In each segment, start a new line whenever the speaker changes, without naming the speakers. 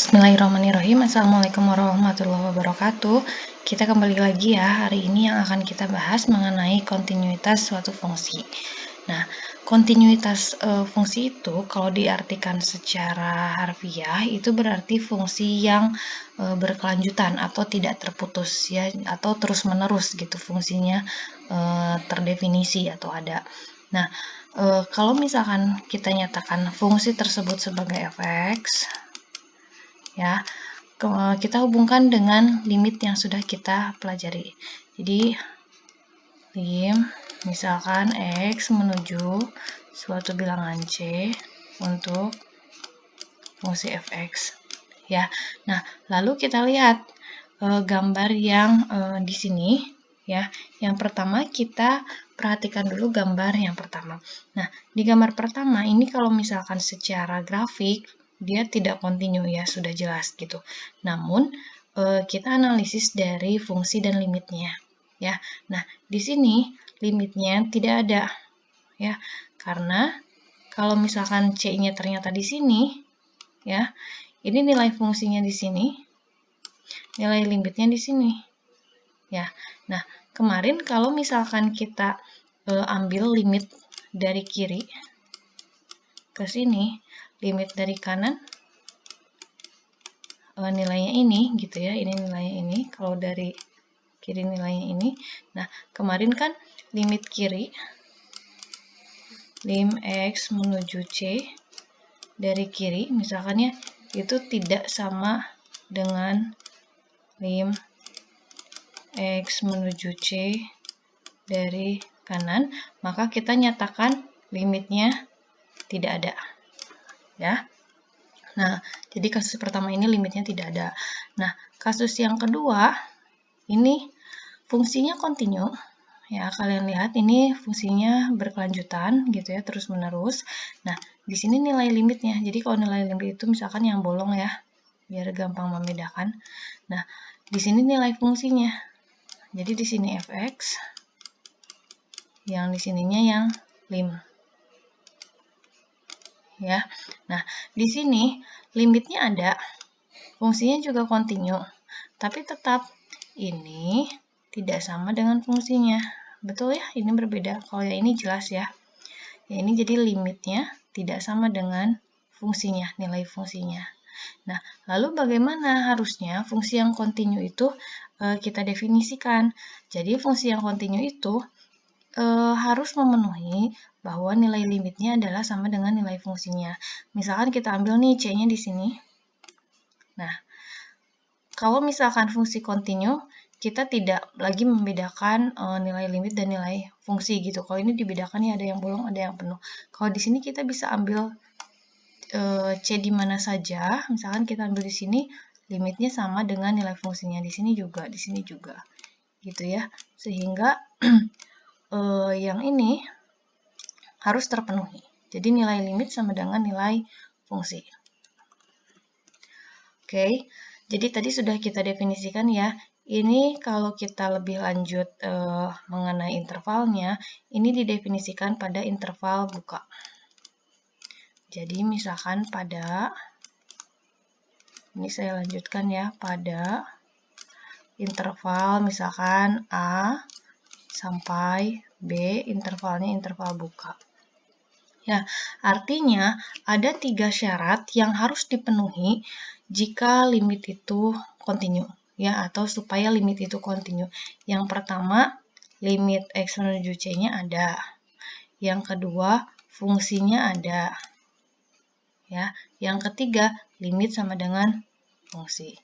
Bismillahirrahmanirrahim. Assalamualaikum warahmatullahi wabarakatuh. Kita kembali lagi ya, hari ini yang akan kita bahas mengenai kontinuitas suatu fungsi. Nah, kontinuitas fungsi itu kalau diartikan secara harfiah itu berarti fungsi yang berkelanjutan atau tidak terputus ya, atau terus-menerus gitu fungsinya terdefinisi atau ada. Nah, kalau misalkan kita nyatakan fungsi tersebut sebagai f(x), ya, kita hubungkan dengan limit yang sudah kita pelajari. Jadi lim misalkan x menuju suatu bilangan c untuk fungsi f(x), ya. Nah, lalu kita lihat gambar yang di sini ya. Yang pertama kita perhatikan dulu gambar yang pertama. Nah, di gambar pertama ini kalau misalkan secara grafik dia tidak kontinu ya, sudah jelas gitu. Namun kita analisis dari fungsi dan limitnya ya. Nah, di sini limitnya tidak ada ya. Karena kalau misalkan c-nya ternyata di sini ya, ini nilai fungsinya di sini, nilai limitnya di sini ya. Nah, kemarin kalau misalkan kita ambil limit dari kiri ke sini, limit dari kanan nilainya ini gitu ya, ini nilainya ini, kalau dari kiri nilainya ini. Nah, kemarin kan limit kiri lim x menuju c dari kiri misalkan ya, itu tidak sama dengan lim x menuju c dari kanan, maka kita nyatakan limitnya tidak ada ya. Nah, jadi kasus pertama ini limitnya tidak ada. Nah, kasus yang kedua ini fungsinya kontinu ya. Kalian lihat ini fungsinya berkelanjutan gitu ya, terus menerus. Nah, di sini nilai limitnya. Jadi kalau nilai limit itu misalkan yang bolong ya, biar gampang membedakan. Nah, di sini nilai fungsinya. Jadi di sini f(x), yang di sininya yang lim. Ya. Nah, di sini limitnya ada, fungsinya juga kontinu, tapi tetap ini tidak sama dengan fungsinya. Betul ya? Ini berbeda. Kalau yang ini jelas ya. Ya, ini jadi limitnya tidak sama dengan fungsinya, nilai fungsinya. Nah, lalu bagaimana harusnya fungsi yang kontinu itu kita definisikan? Jadi fungsi yang kontinu itu harus memenuhi bahwa nilai limitnya adalah sama dengan nilai fungsinya. Misalkan kita ambil nih c-nya di sini. Nah, kalau misalkan fungsi kontinu, kita tidak lagi membedakan nilai limit dan nilai fungsi gitu. Kalau ini dibedakan ya, ada yang bolong, ada yang penuh. Kalau di sini kita bisa ambil c di mana saja. Misalkan kita ambil di sini, limitnya sama dengan nilai fungsinya. Di sini juga, di sini juga. Gitu ya. Sehingga yang ini harus terpenuhi. Jadi nilai limit sama dengan nilai fungsi. Oke, jadi tadi sudah kita definisikan ya. Ini kalau kita lebih lanjut mengenai intervalnya, ini didefinisikan pada interval buka. Jadi misalkan pada, ini saya lanjutkan ya, pada interval misalkan A sampai B, intervalnya interval buka. Ya, artinya ada 3 syarat yang harus dipenuhi jika limit itu kontinu, ya, atau supaya limit itu kontinu. Yang pertama, limit x menuju c-nya ada. Yang kedua, fungsinya ada. Ya, yang ketiga, limit sama dengan fungsi.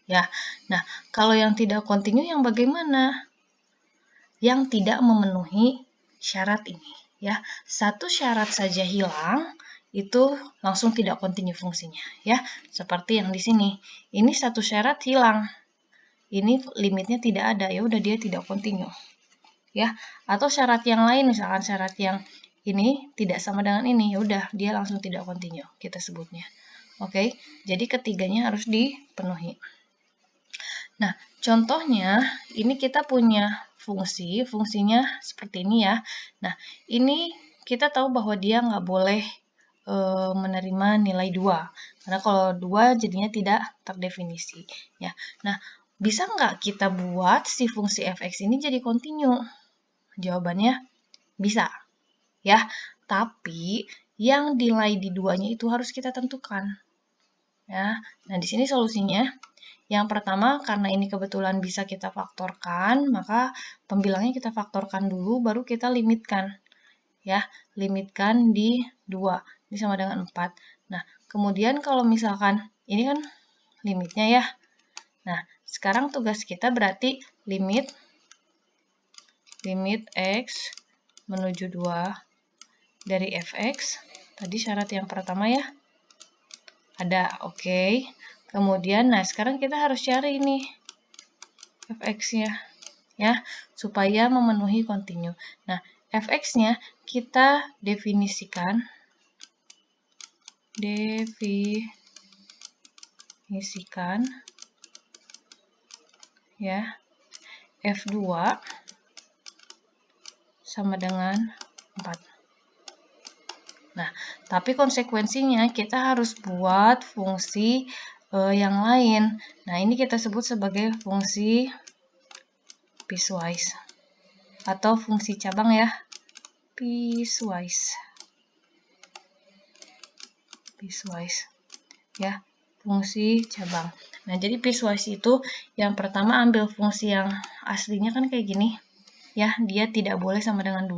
Ya. Nah, kalau yang tidak kontinu yang bagaimana? Yang tidak memenuhi syarat ini. Ya, satu syarat saja hilang, itu langsung tidak kontinu fungsinya. Ya, seperti yang di sini. Ini satu syarat hilang. Ini limitnya tidak ada, ya udah dia tidak kontinu. Ya, atau syarat yang lain, misalkan syarat yang ini tidak sama dengan ini, ya udah dia langsung tidak kontinu kita sebutnya. Oke, jadi ketiganya harus dipenuhi. Nah, contohnya ini kita punya fungsinya seperti ini ya. Nah, ini kita tahu bahwa dia nggak boleh menerima nilai 2. Karena kalau 2 jadinya tidak terdefinisi. Ya. Nah, bisa nggak kita buat si fungsi f(x) ini jadi kontinu? Jawabannya bisa. Ya, tapi yang nilai di 2-nya itu harus kita tentukan. Ya. Nah, di sini solusinya yang pertama, karena ini kebetulan bisa kita faktorkan, maka pembilangnya kita faktorkan dulu, baru kita limitkan. Ya, limitkan di 2. Ini sama dengan 4. Nah, kemudian kalau misalkan, ini kan limitnya ya. Nah, sekarang tugas kita berarti limit x menuju 2 dari fx. Tadi syarat yang pertama ya. Ada, oke. Kemudian, nah sekarang kita harus cari ini fx-nya ya, supaya memenuhi kontinu. Nah, fx-nya kita definisikan ya, f2 sama dengan 4. Nah, tapi konsekuensinya kita harus buat fungsi yang lain. Nah, ini kita sebut sebagai fungsi piecewise atau fungsi cabang ya. Piecewise ya, fungsi cabang. Nah, jadi piecewise itu yang pertama ambil fungsi yang aslinya kan kayak gini. Ya, dia tidak boleh sama dengan 2.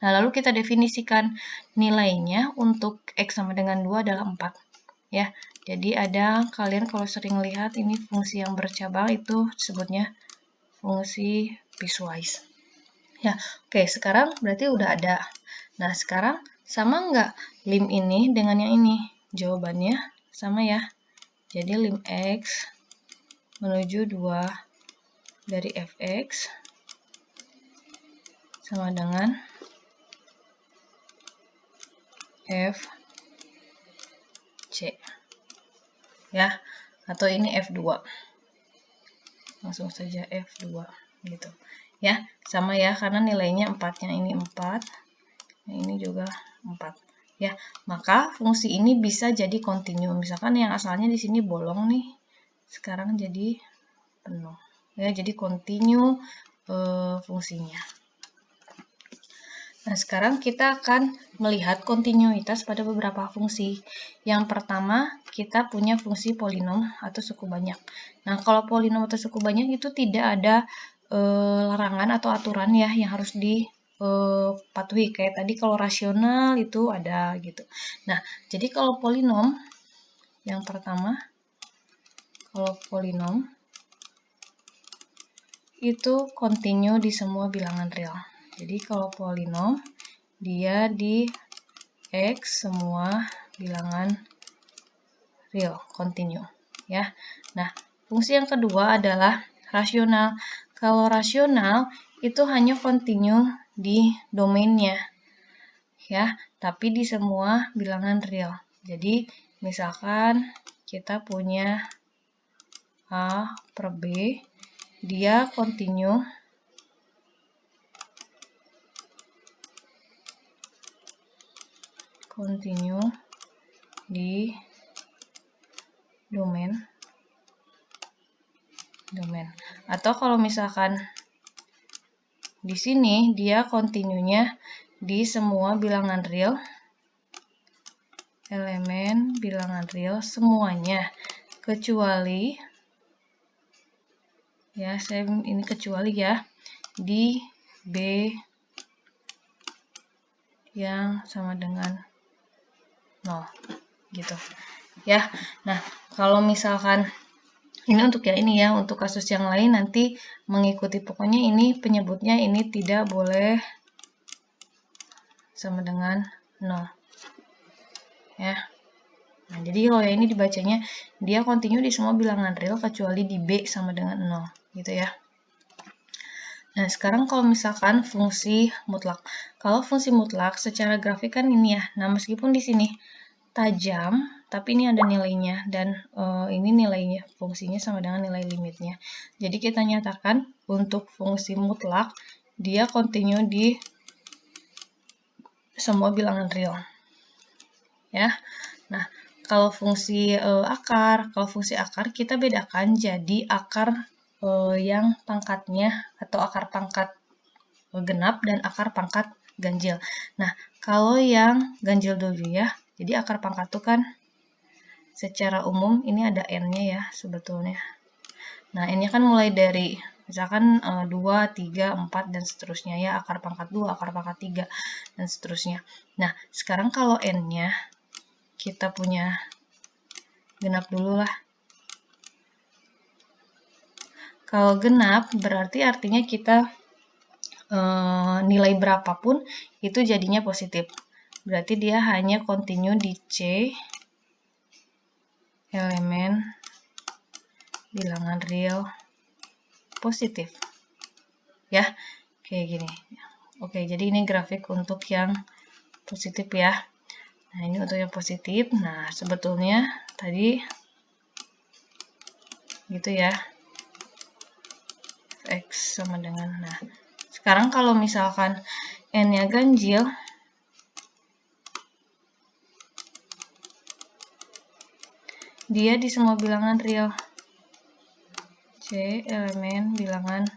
Nah, lalu kita definisikan nilainya untuk x sama dengan 2 adalah 4. Ya, jadi ada, kalian kalau sering lihat ini fungsi yang bercabang itu disebutnya fungsi piecewise. Ya, oke, sekarang berarti udah ada. Nah, sekarang sama nggak lim ini dengan yang ini? Jawabannya sama ya. Jadi lim x menuju 2 dari fx sama dengan fc ya, atau ini f2, langsung saja f2 gitu ya, sama ya, karena nilainya 4-nya ini 4, ini juga 4 ya, maka fungsi ini bisa jadi kontinu. Misalkan yang asalnya di sini bolong nih, sekarang jadi penuh ya, jadi kontinu fungsinya. Nah, sekarang kita akan melihat kontinuitas pada beberapa fungsi. Yang pertama, kita punya fungsi polinom atau suku banyak. Nah, kalau polinom atau suku banyak itu tidak ada larangan atau aturan ya yang harus dipatuhi. Kayak tadi kalau rasional itu ada gitu. Nah, jadi kalau polinom, yang pertama, kalau polinom itu kontinu di semua bilangan real. Jadi kalau polinom, dia di x semua bilangan real, kontinu. Ya. Nah, fungsi yang kedua adalah rasional. Kalau rasional, itu hanya kontinu di domainnya. Ya, tapi di semua bilangan real. Jadi, misalkan kita punya A per B, dia kontinu di domain. Atau kalau misalkan di sini dia kontinunya di semua bilangan real, elemen bilangan real semuanya, kecuali ya, saya ini kecuali ya di B yang sama dengan 0 gitu ya. Nah, kalau misalkan ini untuk yang ini ya, untuk kasus yang lain nanti mengikuti, pokoknya ini penyebutnya ini tidak boleh sama dengan 0 ya. Nah, jadi kalau yang ini dibacanya dia kontinu di semua bilangan real kecuali di B sama dengan 0 gitu ya. Nah, sekarang kalau misalkan fungsi mutlak. Kalau fungsi mutlak secara grafik kan ini ya. Nah, meskipun di sini tajam, tapi ini ada nilainya dan ini nilainya, fungsinya sama dengan nilai limitnya. Jadi kita nyatakan untuk fungsi mutlak dia kontinu di semua bilangan real. ya. Nah, kalau fungsi akar kita bedakan jadi akar yang pangkatnya atau akar pangkat genap dan akar pangkat ganjil. Nah, kalau yang ganjil dulu ya. Jadi akar pangkat itu kan secara umum ini ada n-nya ya sebetulnya. Nah, n-nya kan mulai dari misalkan 2, 3, 4 dan seterusnya ya, akar pangkat 2, akar pangkat 3 dan seterusnya. Nah, sekarang kalau n-nya kita punya genap dulu lah. Kalau genap berarti artinya kita nilai berapapun itu jadinya positif. Berarti dia hanya continue di C elemen bilangan real positif. Ya, kayak gini. Oke, jadi ini grafik untuk yang positif ya. Nah, ini untuk yang positif. Nah, sebetulnya tadi gitu ya. X sama dengan, nah, sekarang kalau misalkan n-nya ganjil, dia di semua bilangan real. C elemen bilangan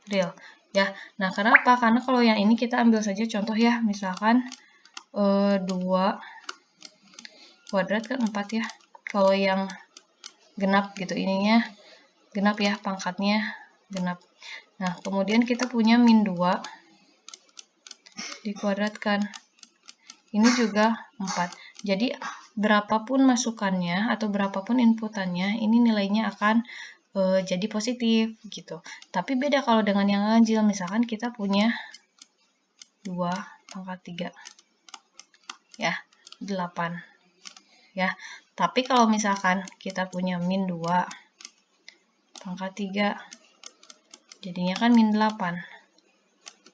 real. Ya, nah kenapa? Karena kalau yang ini kita ambil saja contoh ya, misalkan 2 kuadrat kan 4 ya. Kalau yang genap gitu, ininya genap ya, pangkatnya genap. Nah, kemudian kita punya min 2 dikuadratkan. Ini juga 4. Jadi, berapapun masukannya atau berapapun inputannya, ini nilainya akan jadi positif gitu. Tapi beda kalau dengan yang ganjil, misalkan kita punya 2 pangkat 3. Ya, 8. Ya, tapi kalau misalkan kita punya min 2 pangkat 3, jadinya kan min 8.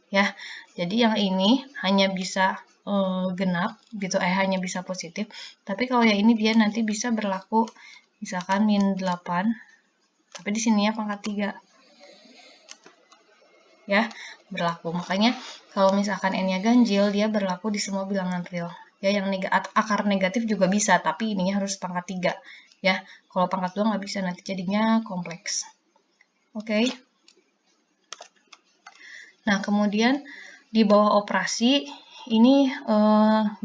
Ya, jadi yang ini hanya bisa genap gitu, hanya bisa positif. Tapi kalau yang ini dia nanti bisa berlaku misalkan min 8, tapi di sininya pangkat 3. Ya, berlaku. Makanya kalau misalkan n-nya ganjil, dia berlaku di semua bilangan real. Ya, yang akar negatif juga bisa, tapi ininya harus pangkat 3. Ya, kalau pangkat 2 nggak bisa, nanti jadinya kompleks. Oke. Nah, kemudian di bawah operasi, ini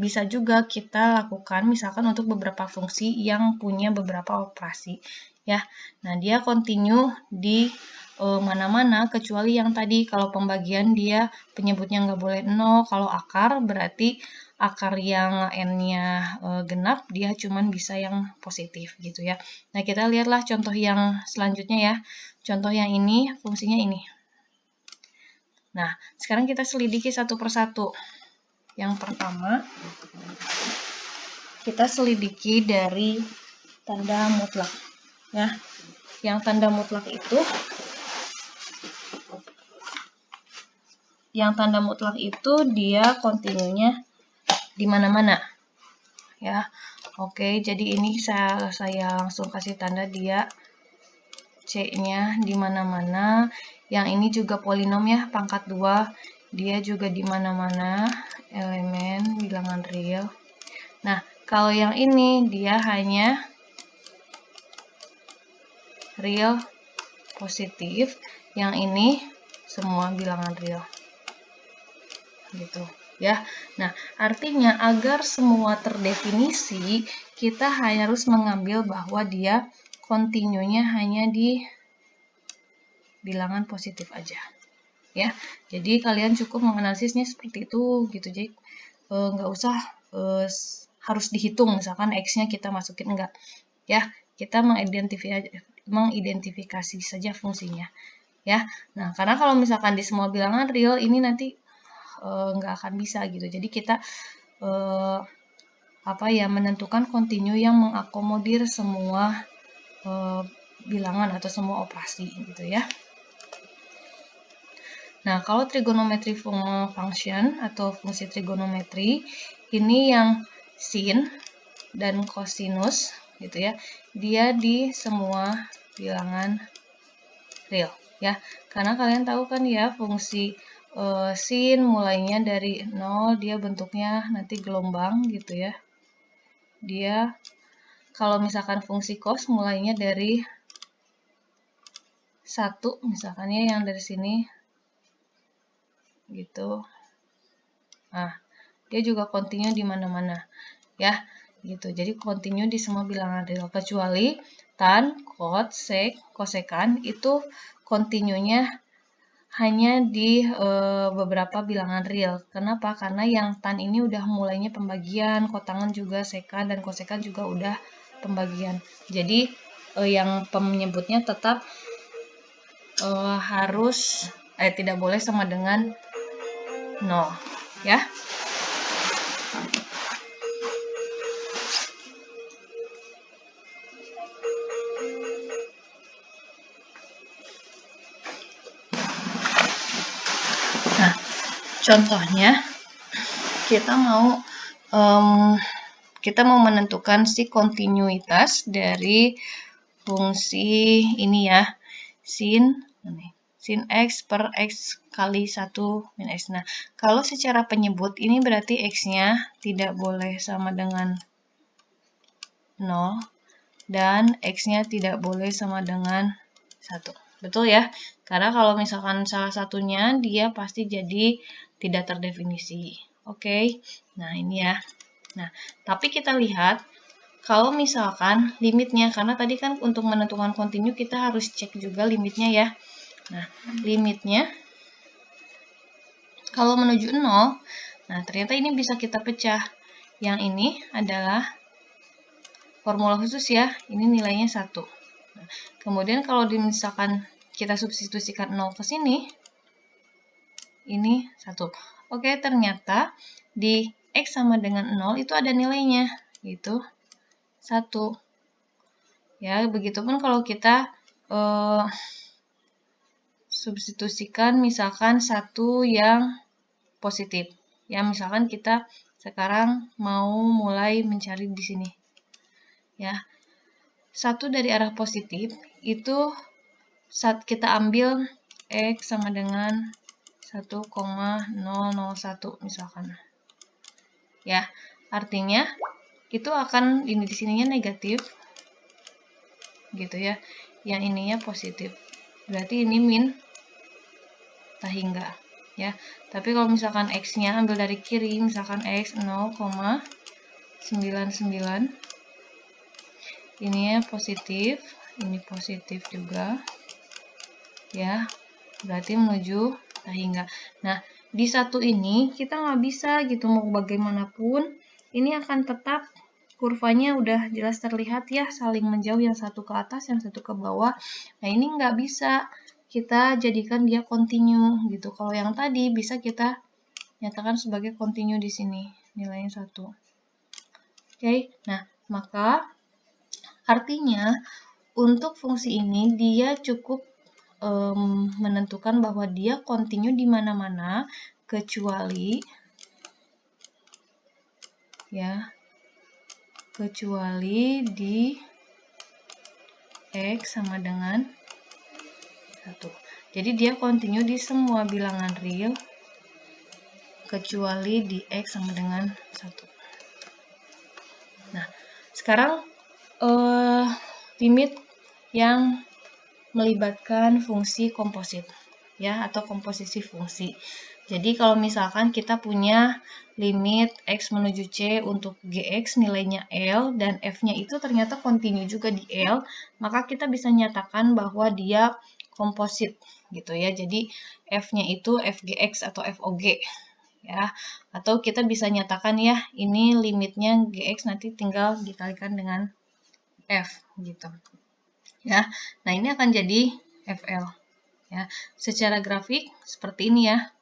bisa juga kita lakukan misalkan untuk beberapa fungsi yang punya beberapa operasi. Ya, nah dia continue di mana-mana kecuali yang tadi kalau pembagian dia penyebutnya nggak boleh 0, kalau akar berarti akar yang n-nya genap dia cuman bisa yang positif gitu ya. Nah, kita lihatlah contoh yang selanjutnya ya. Contoh yang ini fungsinya ini. Nah, sekarang kita selidiki satu persatu. Yang pertama, kita selidiki dari tanda mutlak. Ya, yang tanda mutlak itu, dia kontinunya di mana-mana. Ya, oke. Jadi ini saya langsung kasih tanda dia C-nya di mana-mana. Yang ini juga polinom ya, pangkat 2. Dia juga di mana-mana, elemen bilangan real. Nah, kalau yang ini dia hanya real positif, yang ini semua bilangan real. Gitu ya. Nah, artinya agar semua terdefinisi, kita harus mengambil bahwa dia kontinunya hanya di bilangan positif aja. Ya, jadi kalian cukup menganalisisnya seperti itu gitu. Jadi nggak usah harus dihitung misalkan x-nya kita masukin, enggak. Ya, kita mengidentifikasi saja fungsinya. Ya, nah karena kalau misalkan di semua bilangan real ini nanti nggak akan bisa gitu. Jadi kita menentukan continue yang mengakomodir semua bilangan atau semua operasi gitu ya. Nah, kalau trigonometry function atau fungsi trigonometri, ini yang sin dan cosinus gitu ya, dia di semua bilangan real ya. Karena kalian tahu kan ya, fungsi sin mulainya dari 0, dia bentuknya nanti gelombang gitu ya. dia kalau misalkan fungsi cos mulainya dari 1, misalkannya yang dari sini gitu. Nah, dia juga continue di mana-mana ya, gitu. Jadi continue di semua bilangan real kecuali tan, cot, sek, kosekan itu continue-nya hanya di beberapa bilangan real. Kenapa? Karena yang tan ini udah mulainya pembagian, kotangan juga sekan dan kosekan juga udah pembagian. Jadi yang penyebutnya tetap harus tidak boleh sama dengan 0 ya. Nah, contohnya kita mau menentukan si kontinuitas dari fungsi ini ya, sin x per x kali 1 min x. Nah, kalau secara penyebut ini berarti x-nya tidak boleh sama dengan 0 dan x-nya tidak boleh sama dengan 1. Betul ya? Karena kalau misalkan salah satunya dia pasti jadi tidak terdefinisi. Oke. Nah, ini ya. Nah, tapi kita lihat kalau misalkan limitnya, karena tadi kan untuk menentukan kontinu kita harus cek juga limitnya ya. Nah, limitnya kalau menuju 0, nah ternyata ini bisa kita pecah. Yang ini adalah formula khusus ya, ini nilainya 1. Nah, kemudian kalau misalkan kita substitusikan 0 ke sini, ini 1. Oke, ternyata di x sama dengan 0 itu ada nilainya, yaitu 1. Ya, begitupun kalau kita substitusikan misalkan 1 yang positif. Ya, misalkan kita sekarang mau mulai mencari di sini. Ya. 1 dari arah positif itu saat kita ambil x sama dengan 1,001 misalkan. Ya, artinya itu akan ini di sininya negatif. Gitu ya. Yang ininya positif. Berarti ini min tak hingga. Ya, tapi kalau misalkan x-nya ambil dari kiri, misalkan x 0,99, ini ya positif, ini positif juga, ya, berarti menuju tak hingga. Nah, di satu ini kita nggak bisa gitu, mau bagaimanapun, ini akan tetap kurvanya udah jelas terlihat ya, saling menjauh, yang satu ke atas, yang satu ke bawah. Nah, ini nggak bisa kita jadikan dia continue gitu. Kalau yang tadi bisa kita nyatakan sebagai continue di sini, nilainya 1. Oke, nah maka artinya untuk fungsi ini dia cukup menentukan bahwa dia continue di mana-mana kecuali ya, kecuali di x sama dengan 1. Jadi dia continue di semua bilangan real kecuali di x sama dengan 1. Nah, sekarang limit yang melibatkan fungsi komposit ya, atau komposisi fungsi. Jadi kalau misalkan kita punya limit x menuju c untuk gx nilainya L dan f-nya itu ternyata continue juga di L, maka kita bisa nyatakan bahwa dia komposit gitu ya. Jadi f-nya itu fgx atau fog ya. Atau kita bisa nyatakan ya, ini limitnya gx nanti tinggal dikalikan dengan f gitu. Ya. Nah, ini akan jadi FL. Ya, secara grafik seperti ini ya.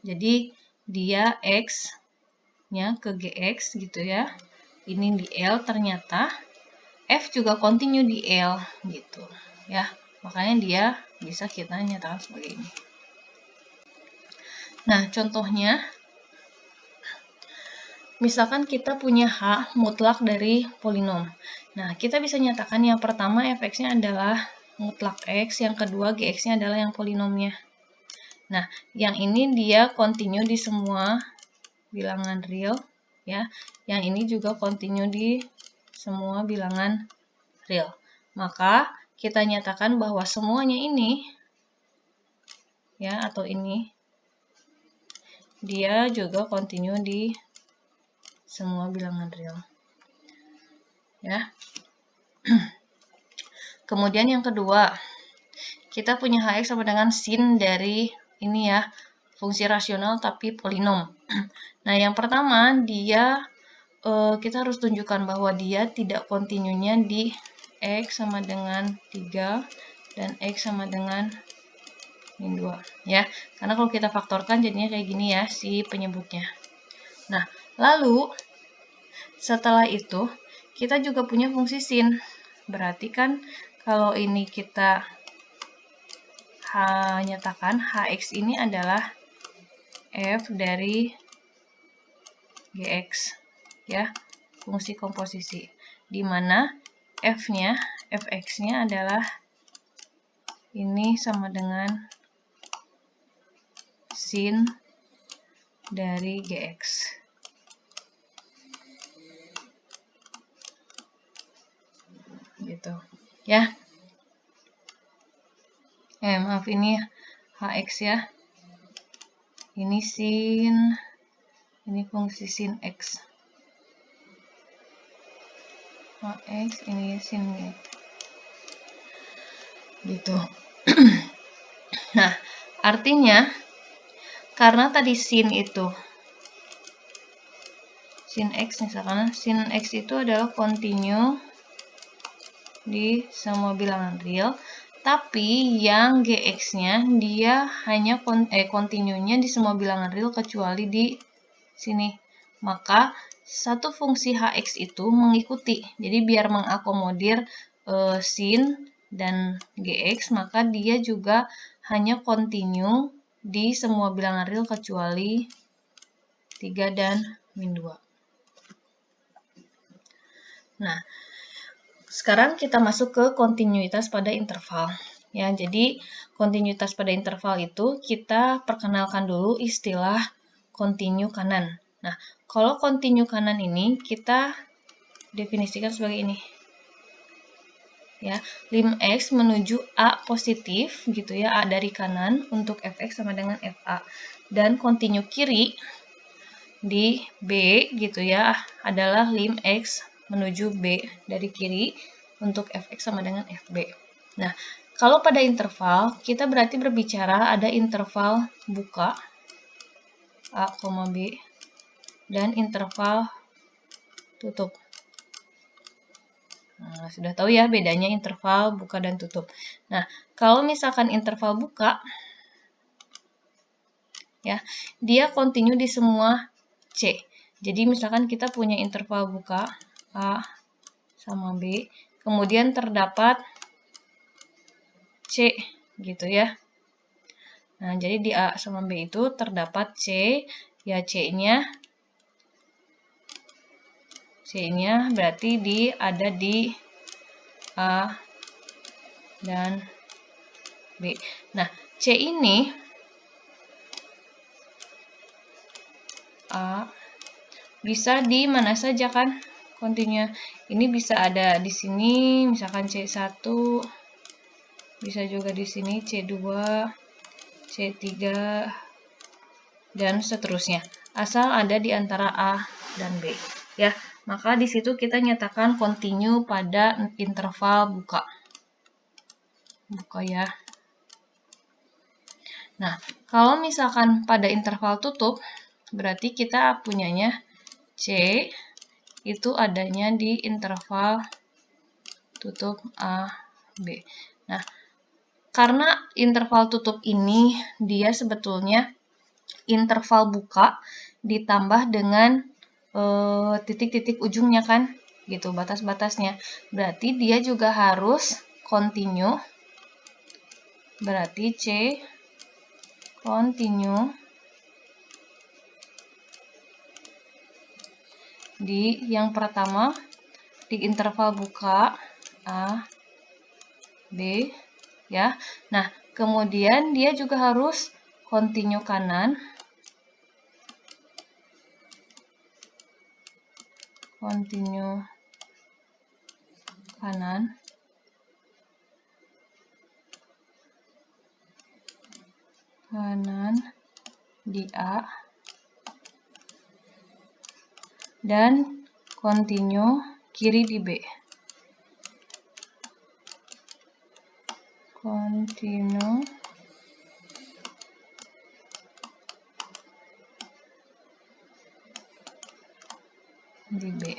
Jadi dia X-nya ke GX gitu ya. Ini di L, ternyata F juga continue di L gitu ya. Makanya dia bisa kita nyatakan sebagai ini. Nah, contohnya misalkan kita punya H mutlak dari polinom. Nah, kita bisa nyatakan yang pertama fx-nya adalah mutlak x, yang kedua gx-nya adalah yang polinomnya. Nah, yang ini dia continue di semua bilangan real ya. Yang ini juga kontinu di semua bilangan real. Maka kita nyatakan bahwa semuanya ini, ya, atau ini, dia juga kontinu di semua bilangan real. Ya. Kemudian yang kedua, kita punya Hx sama dengan sin dari ini ya, fungsi rasional tapi polinom. Nah, yang pertama dia kita harus tunjukkan bahwa dia tidak kontinunya di X sama dengan 3 dan X sama dengan min 2 ya. Karena kalau kita faktorkan jadinya kayak gini ya si penyebutnya. Nah, lalu setelah itu kita juga punya fungsi sin. Berarti kan kalau ini kita nyatakan Hx ini adalah f dari Gx ya, fungsi komposisi, di mana fx-nya adalah ini sama dengan sin dari Gx. Gitu ya. Maaf, ini Hx ya. Ini sin, ini fungsi sin X. Hx, ini sin G. Gitu. Nah, artinya karena tadi sin itu, sin X misalkan, sin X itu adalah kontinu di semua bilangan real, tapi yang Gx-nya dia hanya kontinunya di semua bilangan real kecuali di sini. Maka satu fungsi Hx itu mengikuti. Jadi biar mengakomodir sin dan Gx, maka dia juga hanya kontinu di semua bilangan real kecuali 3 dan min 2. Nah, sekarang kita masuk ke kontinuitas pada interval. Ya, jadi kontinuitas pada interval itu kita perkenalkan dulu istilah kontinu kanan. Nah, kalau kontinu kanan ini kita definisikan sebagai ini. Ya, lim X menuju A positif gitu ya, A dari kanan untuk Fx sama dengan Fa. Dan kontinu kiri di B gitu ya adalah lim X menuju B dari kiri untuk Fx sama dengan Fb. Nah, kalau pada interval kita berarti berbicara ada interval buka A, B dan interval tutup. Nah, sudah tahu ya bedanya interval buka dan tutup. Nah, kalau misalkan interval buka, ya, dia kontinu di semua C. Jadi misalkan kita punya interval buka A sama B, kemudian terdapat C gitu ya. Nah, jadi di A sama B itu terdapat C, ya C-nya berarti ada di A dan B. Nah, C ini A bisa di mana saja kan kontinunya. Ini bisa ada di sini, misalkan C1, bisa juga di sini C2, C3, dan seterusnya. Asal ada di antara A dan B. Ya, maka di situ kita nyatakan kontinu pada interval buka. Buka ya. Nah, kalau misalkan pada interval tutup, berarti kita punyanya C itu adanya di interval tutup A, B. Nah, karena interval tutup ini dia sebetulnya interval buka ditambah dengan titik-titik ujungnya kan, gitu, batas-batasnya. Berarti dia juga harus kontinu. Berarti C kontinu di yang pertama di interval buka A, B, ya. Nah, kemudian dia juga harus kontinu kanan kontinu kanan, di A, dan kontinu kiri di B. Kontinu di B.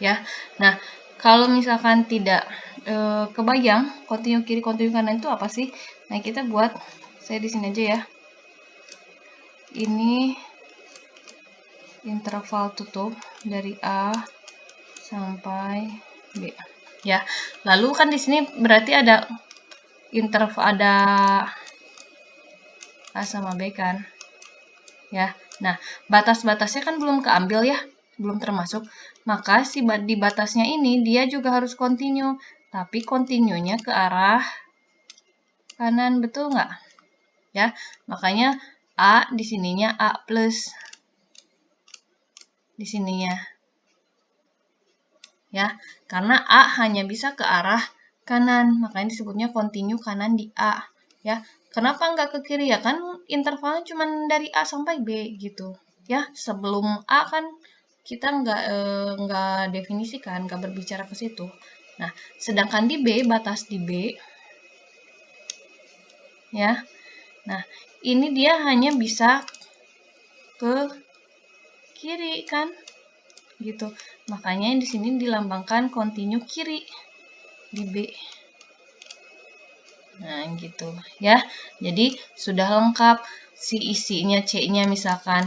Ya. Nah, kalau misalkan tidak kebayang kontinu kiri, kontinu kanan itu apa sih? Nah, kita buat, saya di sini aja ya. Ini interval tutup dari A sampai B. Ya. Lalu kan di sini berarti ada interval, ada A sama B kan. Ya. Nah, batas-batasnya kan belum keambil ya, belum termasuk. Maka di batasnya ini dia juga harus kontinu, tapi kontinunya ke arah kanan, betul nggak? Ya, makanya A di sininya A plus di sininya. Ya, karena A hanya bisa ke arah kanan, makanya disebutnya kontinu kanan di A. Ya, kenapa nggak ke kiri ya? Kan intervalnya cuma dari A sampai B gitu. Ya, sebelum A kan kita nggak definisikan, nggak berbicara ke situ. Nah, sedangkan di B, batas di B, ya. Nah, ini dia hanya bisa ke kiri kan, gitu. Makanya di sini dilambangkan kontinu kiri di B. Nah, gitu ya. Jadi sudah lengkap si isinya C-nya, misalkan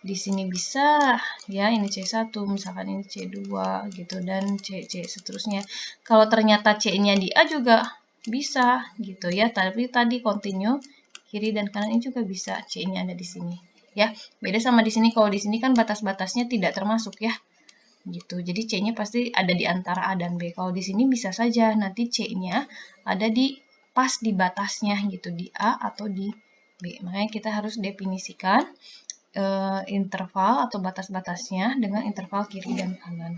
di sini bisa ya, ini C1, misalkan ini C2 gitu, dan C seterusnya. Kalau ternyata C-nya di A juga bisa gitu ya, tapi tadi kontinu kiri dan kanan ini juga bisa, C-nya ada di sini ya. Beda sama di sini, kalau di sini kan batas-batasnya tidak termasuk ya. Gitu. Jadi C-nya pasti ada di antara A dan B. Kalau di sini bisa saja nanti C-nya ada di pas di batasnya gitu, di A atau di B. Makanya kita harus definisikan interval atau batas-batasnya dengan interval kiri dan kanan.